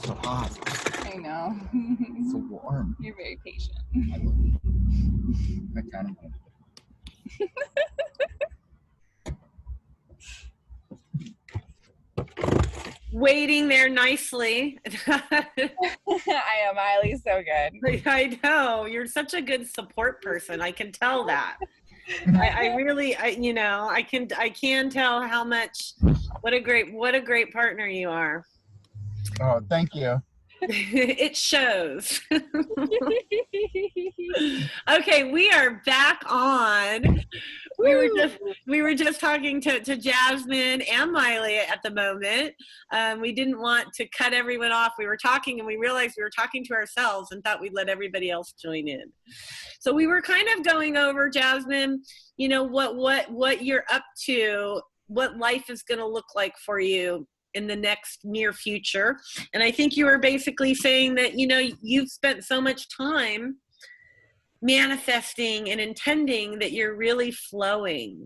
So hot. I know. So warm. You're very patient. I love you. I kind of want Waiting there nicely. I am, Eileen's so good. I know, you're such a good support person. I can tell that. I really, you know, I can tell how much, what a great partner you are. Oh, thank you. It shows. Okay, we are back on. We were just talking to Jazmin and Miley at the moment. We didn't want to cut everyone off. We were talking and we realized we were talking to ourselves and thought we'd let everybody else join in. So we were kind of going over, Jazmin, you know, what you're up to, what life is going to look like for you in the next near future. And I think you were basically saying that, you know, you've spent so much time manifesting and intending that you're really flowing.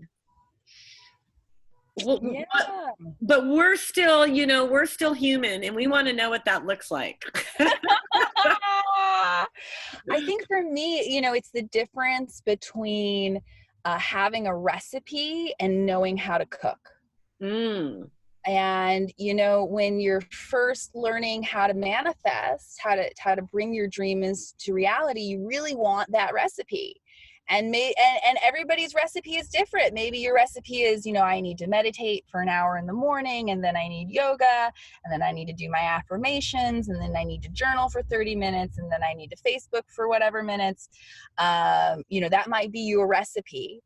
Well, Yeah. but we're still, you know, we're still human and we want to know what that looks like. I think for me, you know, it's the difference between having a recipe and knowing how to cook. And, you know, when you're first learning how to manifest, how to bring your dreams to reality, you really want that recipe. And everybody's recipe is different. Maybe your recipe is, you know, I need to meditate for an hour in the morning, and then I need yoga, and then I need to do my affirmations, and then I need to journal for 30 minutes, and then I need to Facebook for whatever minutes. You know, that might be your recipe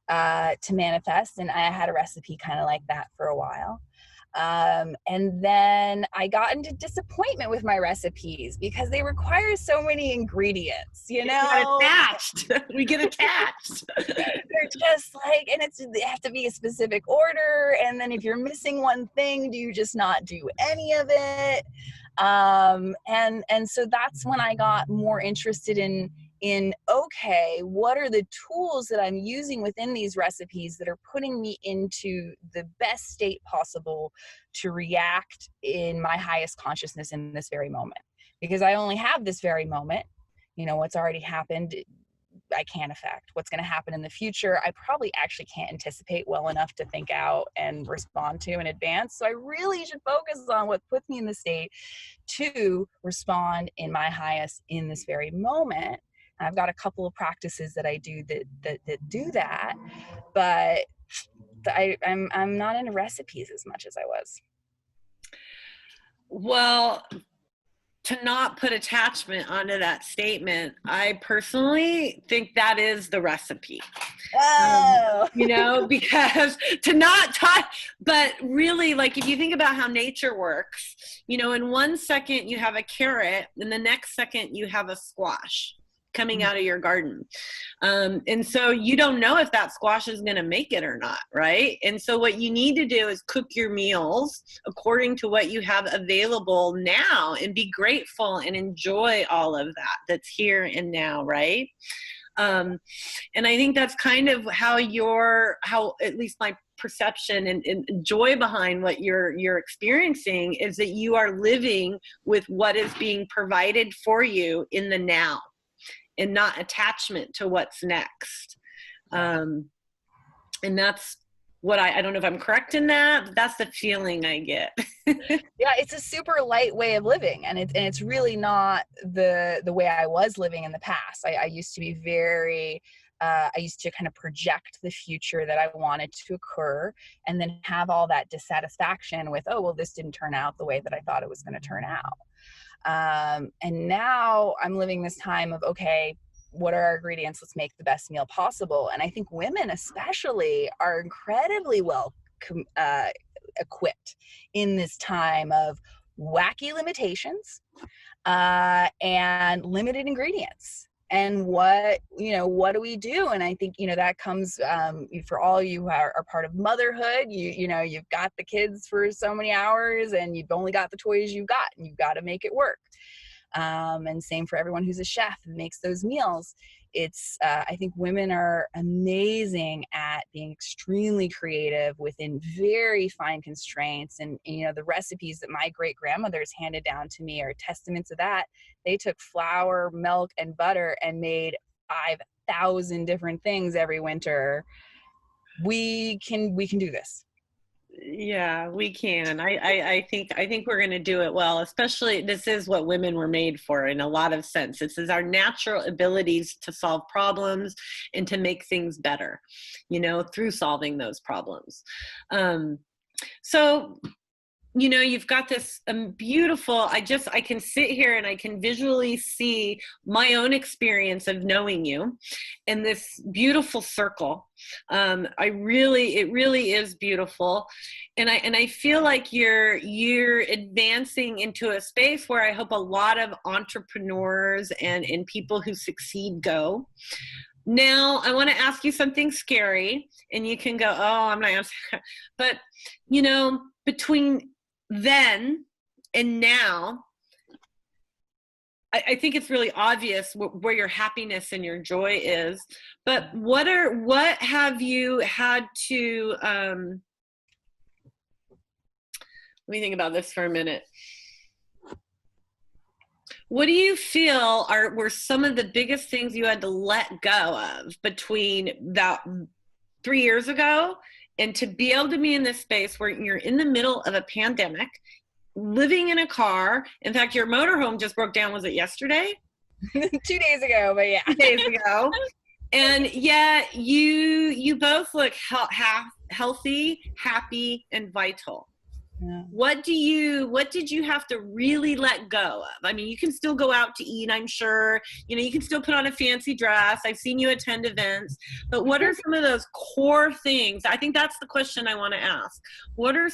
to manifest. And I had a recipe kind of like that for a while. And then I got into disappointment with my recipes because they require so many ingredients, you know? We get attached. They're just like, and they have to be a specific order. And then if you're missing one thing, do you just not do any of it? And so that's when I got more interested in okay, what are the tools that I'm using within these recipes that are putting me into the best state possible to react in my highest consciousness in this very moment? Because I only have this very moment. You know, what's already happened, I can't affect. What's going to happen in the future, I probably actually can't anticipate well enough to think out and respond to in advance. So I really should focus on what puts me in the state to respond in my highest in this very moment. I've got a couple of practices that I do that do that, but I'm not into recipes as much as I was. Well, to not put attachment onto that statement, I personally think that is the recipe. Oh. You know, because to not talk, but really, like, if you think about how nature works, you know, in 1 second you have a carrot, and the next second you have a squash coming out of your garden. And so you don't know if that squash is going to make it or not, right? And so what you need to do is cook your meals according to what you have available now and be grateful and enjoy all of that that's here and now, right? And I think that's kind of how at least my perception and joy behind what you're experiencing is that you are living with what is being provided for you in the now, and not attachment to what's next. And that's what I don't know if I'm correct in that, but that's the feeling I get. Yeah, it's a super light way of living, and it's really not the way I was living in the past. I used to be very, I used to kind of project the future that I wanted to occur, and then have all that dissatisfaction with, oh, well, this didn't turn out the way that I thought it was going to turn out. And now I'm living this time of, okay, what are our ingredients? Let's make the best meal possible. And I think women especially are incredibly well equipped in this time of wacky limitations and limited ingredients. And what do we do? And I think, that comes for all you who are part of motherhood. You've got the kids for so many hours and you've only got the toys you've got, and you've got to make it work. And same for everyone who's a chef and makes those meals. It's I think women are amazing at being extremely creative within very fine constraints. And the recipes that my great grandmothers handed down to me are testaments of that. They took flour, milk, and butter and made 5,000 different things every winter. We can do this. Yeah, we can. I think we're going to do it well. Especially, this is what women were made for in a lot of sense. This is our natural abilities to solve problems and to make things better, through solving those problems. So, you've got this beautiful, I can sit here and I can visually see my own experience of knowing you in this beautiful circle. It really is beautiful. And I feel like you're advancing into a space where I hope a lot of entrepreneurs and people who succeed go. Now, I want to ask you something scary, and you can go, oh, I'm not answering. But, between then and now, I think it's really obvious where your happiness and your joy is. But what have you had to, let me think about this for a minute. What do you feel were some of the biggest things you had to let go of between that 3 years ago and to be able to be in this space where you're in the middle of a pandemic, living in a car? In fact, your motorhome just broke down. Was it yesterday? 2 days ago, but yeah. 2 days ago. And yet you both look healthy, happy, and vital. Yeah. What did you have to really let go of? I mean, you can still go out to eat, I'm sure. You can still put on a fancy dress. I've seen you attend events. But what are some of those core things? I think that's the question I want to ask. What are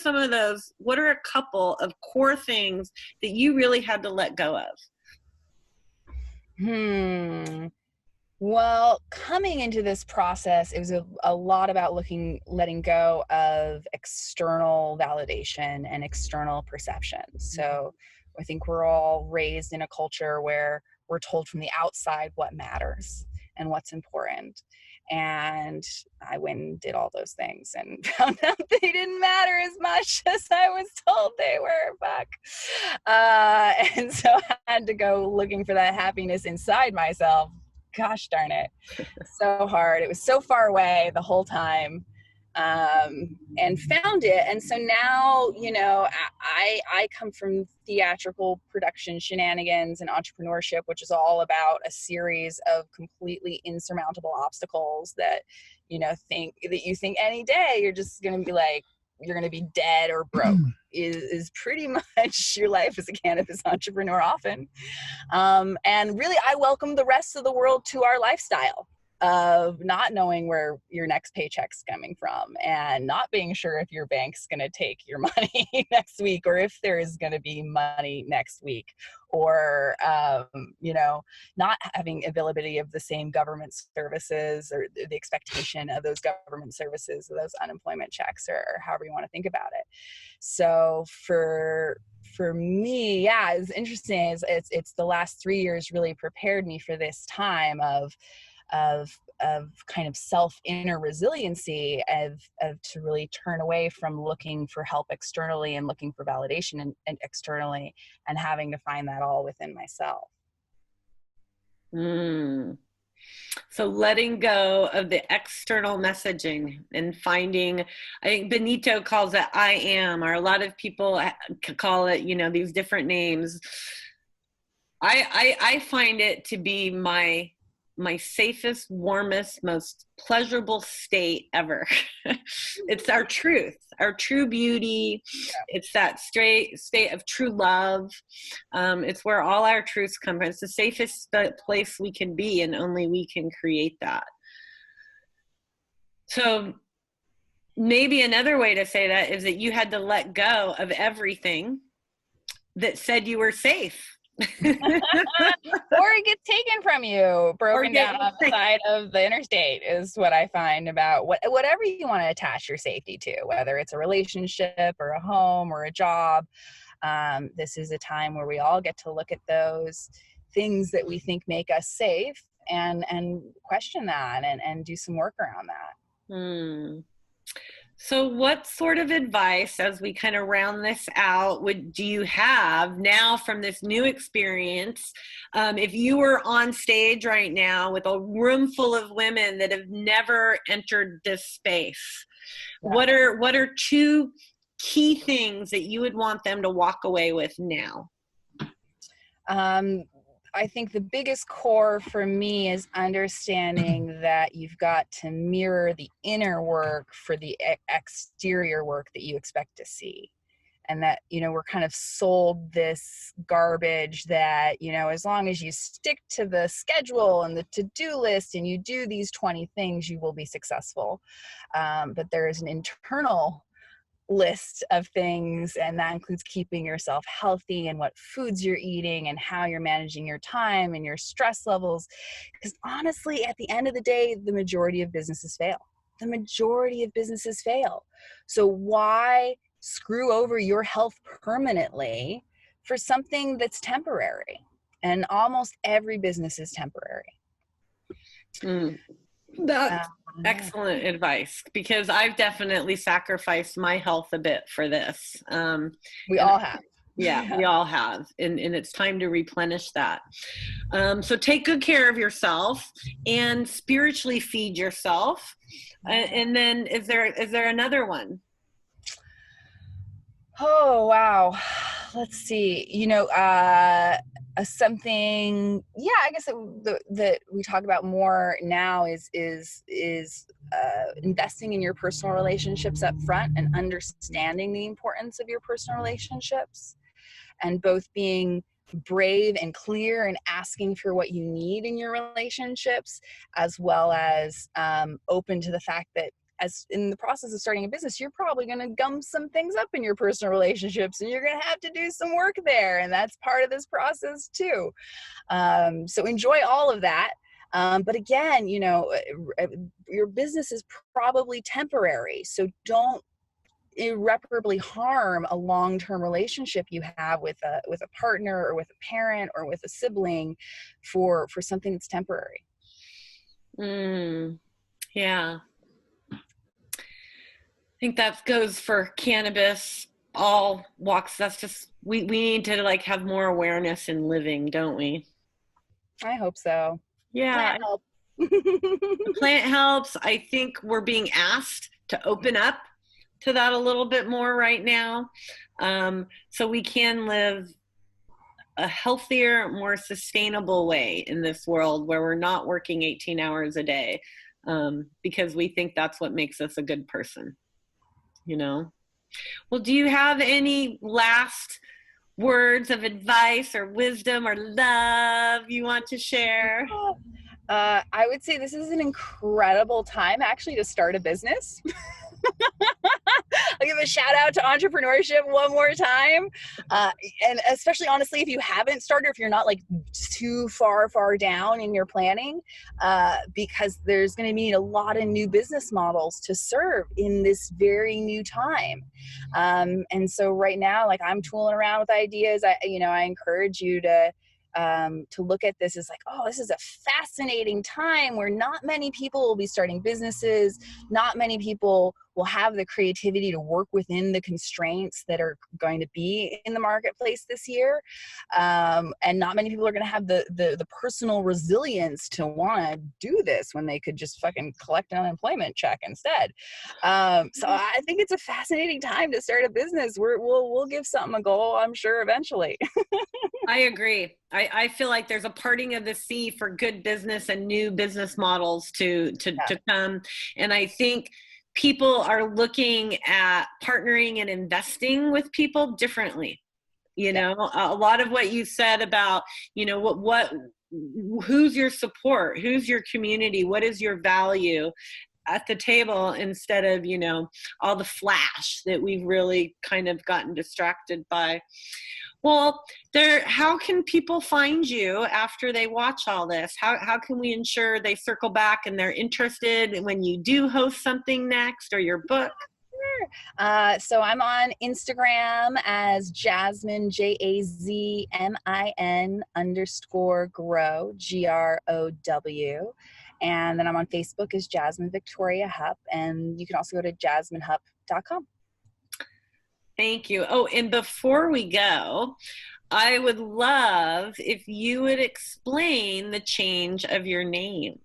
a couple of core things that you really had to let go of? Well, coming into this process, it was a lot about letting go of external validation and external perception. So I think we're all raised in a culture where we're told from the outside what matters and what's important. And I went and did all those things and found out they didn't matter as much as I was told they were. And so I had to go looking for that happiness inside myself. Gosh darn it. So hard. It was so far away the whole time, and found it. And so now, I come from theatrical production shenanigans and entrepreneurship, which is all about a series of completely insurmountable obstacles that, you think any day you're just going to be like, you're going to be dead or broke is pretty much your life as a cannabis entrepreneur often. And really, I welcome the rest of the world to our lifestyle of not knowing where your next paycheck's coming from and not being sure if your bank's going to take your money next week or if there is going to be money next week, or, not having availability of the same government services or the expectation of those government services or those unemployment checks or however you want to think about it. So for me, yeah, it's interesting. It's the last 3 years really prepared me for this time of kind of inner resiliency of to really turn away from looking for help externally and looking for validation and externally and having to find that all within myself. So letting go of the external messaging and finding, I think Benito calls it I am, or a lot of people call it, these different names. I find it to be my my safest, warmest, most pleasurable state ever. It's our truth, our true beauty. It's that straight state of true love. It's where all our truths come from. It's the safest place we can be, and only we can create that. So maybe another way to say that is that you had to let go of everything that said you were safe. Or it gets taken from you, broken down on the side of the interstate is what I find about whatever you want to attach your safety to, whether it's a relationship or a home or a job. This is a time where we all get to look at those things that we think make us safe and question that and do some work around that. So what sort of advice, as we kind of round this out, do you have now from this new experience? If you were on stage right now with a room full of women that have never entered this space, what are two key things that you would want them to walk away with now? I think the biggest core for me is understanding that you've got to mirror the inner work for the exterior work that you expect to see. And that, we're kind of sold this garbage that, as long as you stick to the schedule and the to-do list and you do these 20 things, you will be successful. But there is an internal list of things, and that includes keeping yourself healthy and what foods you're eating and how you're managing your time and your stress levels. Because honestly, at the end of the day, the majority of businesses fail. So why screw over your health permanently for something that's temporary? And almost every business is temporary. That's excellent advice, because I've definitely sacrificed my health a bit for this. We all have. Yeah, we all have. And it's time to replenish that. So take good care of yourself and spiritually feed yourself. And then is there another one? Oh, wow. Let's see. Something, I guess that we talk about more now is investing in your personal relationships up front and understanding the importance of your personal relationships, and both being brave and clear and asking for what you need in your relationships, as well as open to the fact that as in the process of starting a business, you're probably going to gum some things up in your personal relationships, and you're going to have to do some work there. And that's part of this process too. So enjoy all of that. But again, your business is probably temporary. So don't irreparably harm a long-term relationship you have with a partner or with a parent or with a sibling for something that's temporary. Yeah. I think that goes for cannabis, all walks. That's just, we need to have more awareness in living, don't we? I hope so. Yeah. The plant helps. I think we're being asked to open up to that a little bit more right now. So we can live a healthier, more sustainable way in this world where we're not working 18 hours a day, because we think that's what makes us a good person. Well, do you have any last words of advice or wisdom or love you want to share? I would say this is an incredible time actually to start a business. I'll give a shout out to entrepreneurship one more time. And especially honestly, if you haven't started, if you're not too far down in your planning, because there's going to be a lot of new business models to serve in this very new time. And so right now, I'm tooling around with ideas. I encourage you to look at this as this is a fascinating time where not many people will be starting businesses. Not many people will have the creativity to work within the constraints that are going to be in the marketplace this year. And not many people are going to have the personal resilience to want to do this when they could just fucking collect an unemployment check instead. So I think it's a fascinating time to start a business. We'll give something a go, I'm sure, eventually. I agree. I feel like there's a parting of the sea for good business and new business models to come. And I think people are looking at partnering and investing with people differently. You know, a lot of what you said about, you know, who's your support, who's your community, what is your value at the table, instead of, you know, all the flash that we've really kind of gotten distracted by. Well, how can people find you after they watch all this? How can we ensure they circle back and they're interested when you do host something next, or your book? So I'm on Instagram as Jazmin, JAZMIN_grow, GROW. And then I'm on Facebook as Jazmin Victoria Hupp. And you can also go to jazminhupp.com. Thank you. Oh, and before we go, I would love if you would explain the change of your name.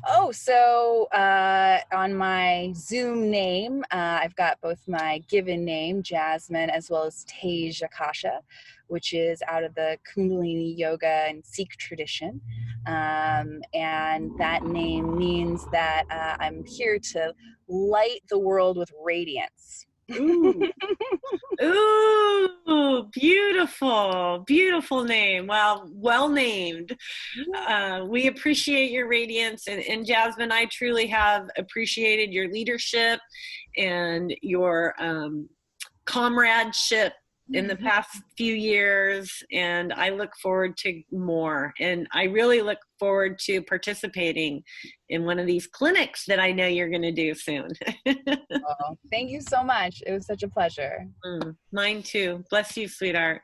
Oh, so on my Zoom name, I've got both my given name, Jazmin, as well as Teja Kasha, which is out of the Kundalini Yoga and Sikh tradition. And that name means that I'm here to light the world with radiance. Ooh. Ooh, beautiful, beautiful name. Well named. We appreciate your radiance, and Jazmin, I truly have appreciated your leadership and your comradeship in the past few years, and I look forward to more. And I really look forward to participating in one of these clinics that I know you're going to do soon. Oh, thank you so much. It was such a pleasure. Mine too. Bless you, sweetheart.